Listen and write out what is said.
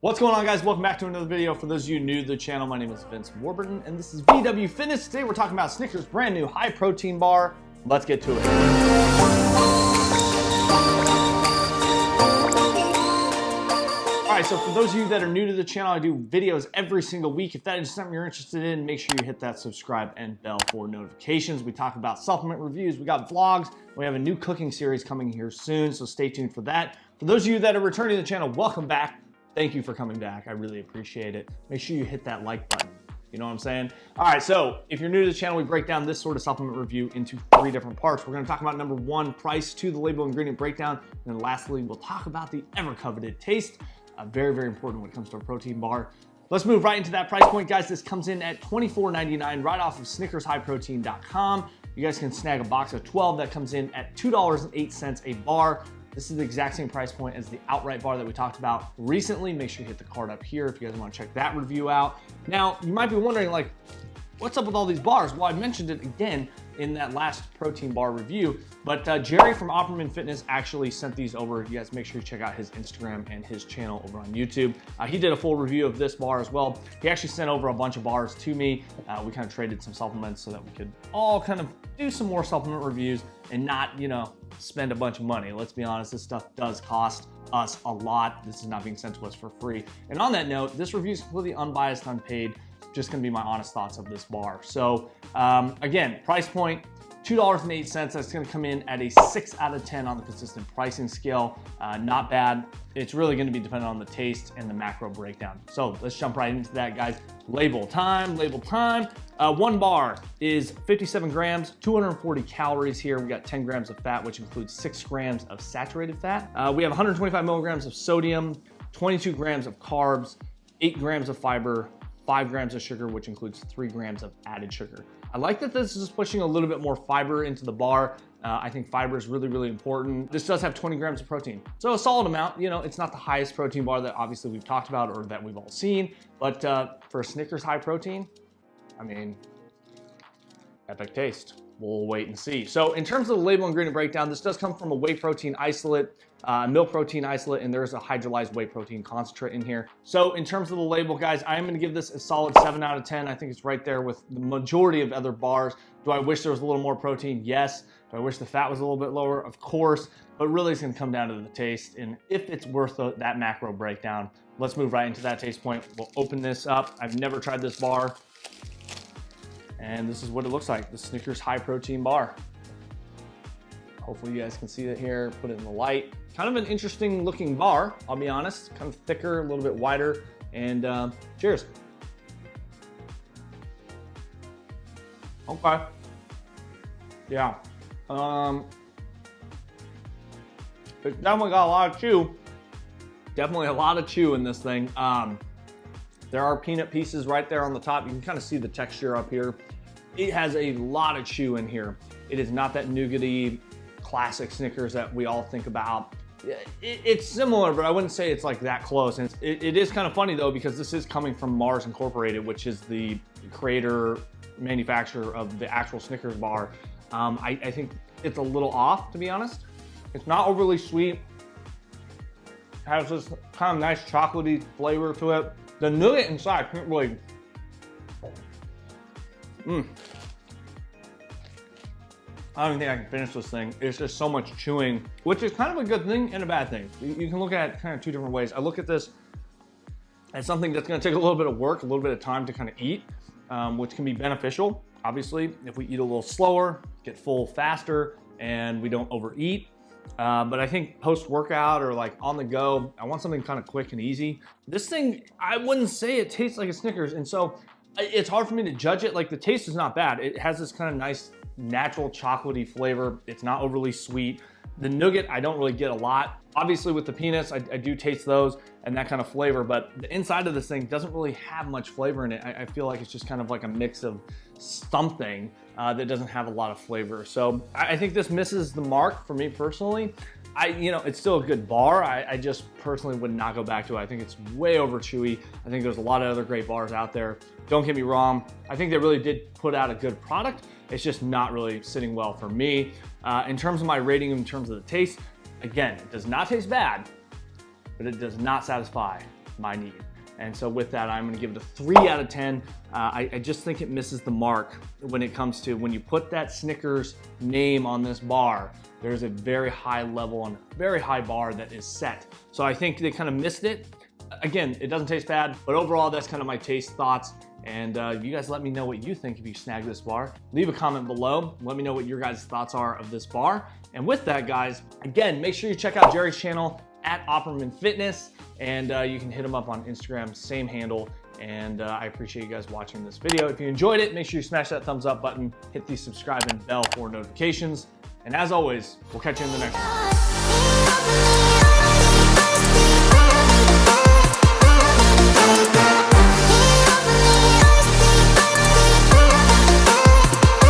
What's going on, guys? Welcome back to another video. For those of you new to the channel, my name is Vince Warburton and this is VW Fitness. Today we're talking about Snickers brand new high protein bar. Let's get to it. Alright, so for those of you that are new to the channel, I do videos every single week. If that is something you're interested in, make sure you hit that subscribe and bell for notifications. We talk about supplement reviews, we got vlogs, we have a new cooking series coming here soon, so stay tuned for that. For those of you that are returning to the channel, welcome back. Thank you for coming back. I really appreciate it. Make sure you hit that like button. You know what I'm saying? All right, so if you're new to the channel, we break down this sort of supplement review into 3 different parts. We're gonna talk about number 1, price, 2, the label ingredient breakdown, and then lastly, we'll talk about the ever coveted taste. Very, very important when it comes to a protein bar. Let's move right into that price point, guys. This comes in at $24.99 right off of SnickersHighProtein.com. You guys can snag a box of 12 that comes in at $2.08 a bar. This is the exact same price point as the outright bar that we talked about recently. Make sure you hit the card up here if you guys want to check that review out. Now, you might be wondering, like, what's up with all these bars? Well, I mentioned it again in that last protein bar review, but Jerry from Optimum Fitness actually sent these over. You guys make sure you check out his Instagram and his channel over on YouTube. He did a full review of this bar as well. He actually sent over a bunch of bars to me. We kind of traded some supplements so that we could all kind of do some more supplement reviews and not, you know, spend a bunch of money. Let's be honest, this stuff does cost us a lot. This is not being sent to us for free. And on that note, this review is completely unbiased, unpaid. Just gonna be my honest thoughts of this bar. So again, price point, $2.08. That's gonna come in at a 6 out of 10 on the consistent pricing scale. Not bad. It's really gonna be dependent on the taste and the macro breakdown. So let's jump right into that, guys. Label time, label time. 1 bar is 57 grams, 240 calories here. We got 10 grams of fat, which includes 6 grams of saturated fat. We have 125 milligrams of sodium, 22 grams of carbs, 8 grams of fiber, 5 grams of sugar, which includes 3 grams of added sugar. I like that this is pushing a little bit more fiber into the bar. I think fiber is really, really important. This does have 20 grams of protein. So a solid amount. You know, it's not the highest protein bar that obviously we've talked about or that we've all seen, but for a Snickers high protein, I mean, epic taste. We'll wait and see. So in terms of the label ingredient breakdown, this does come from a whey protein isolate, milk protein isolate, and there's a hydrolyzed whey protein concentrate in here. So in terms of the label, guys, I am gonna give this a solid 7 out of 10. I think it's right there with the majority of other bars. Do I wish there was a little more protein? Yes. Do I wish the fat was a little bit lower? Of course. But really it's gonna come down to the taste and if it's worth that macro breakdown. Let's move right into that taste point. We'll open this up. I've never tried this bar. And this is what it looks like, the Snickers high protein bar. Hopefully you guys can see it here, put it in the light. Kind of an interesting looking bar, I'll be honest. Kind of thicker, a little bit wider, and cheers. Okay. Yeah. It's definitely got a lot of chew. Definitely a lot of chew in this thing. There are peanut pieces right there on the top. You can kind of see the texture up here. It has a lot of chew in here. It is not that nougaty classic Snickers that we all think about. It's similar, but I wouldn't say it's like that close. And it is kind of funny though, because this is coming from Mars Incorporated, which is the creator, manufacturer of the actual Snickers bar. I think it's a little off, to be honest. It's not overly sweet. It has this kind of nice chocolatey flavor to it. The nugget inside can't really, I don't even think I can finish this thing. It's just so much chewing, which is kind of a good thing and a bad thing. You can look at it kind of 2 different ways. I look at this as something that's gonna take a little bit of work, a little bit of time to kind of eat, which can be beneficial. Obviously, if we eat a little slower, get full faster, and we don't overeat. But I think post-workout or like on the go, I want something kind of quick and easy. This thing, I wouldn't say it tastes like a Snickers, and so it's hard for me to judge it. Like the taste is not bad. It has this kind of nice, natural chocolatey flavor. It's not overly sweet. The nougat, I don't really get a lot. Obviously with the peanuts, I do taste those and that kind of flavor, but the inside of this thing doesn't really have much flavor in it. I feel like it's just kind of like a mix of something that doesn't have a lot of flavor. So I think this misses the mark for me personally. You know, it's still a good bar. I just personally would not go back to it. I think it's way over chewy. I think there's a lot of other great bars out there. Don't get me wrong. I think they really did put out a good product. It's just not really sitting well for me. In terms of my rating, in terms of the taste, again, it does not taste bad, but it does not satisfy my need. And so with that, I'm gonna give it a 3 out of 10. I just think it misses the mark when it comes to when you put that Snickers name on this bar, there's a very high level and very high bar that is set. So I think they kind of missed it. Again, it doesn't taste bad, but overall, that's kind of my taste thoughts. And you guys let me know what you think if you snag this bar. Leave a comment below. Let me know what your guys' thoughts are of this bar. And with that, guys, again, make sure you check out Jerry's channel at Opperman Fitness, and you can hit him up on Instagram, same handle. And I appreciate you guys watching this video. If you enjoyed it, make sure you smash that thumbs up button, hit the subscribe and bell for notifications. And as always, we'll catch you in the next one.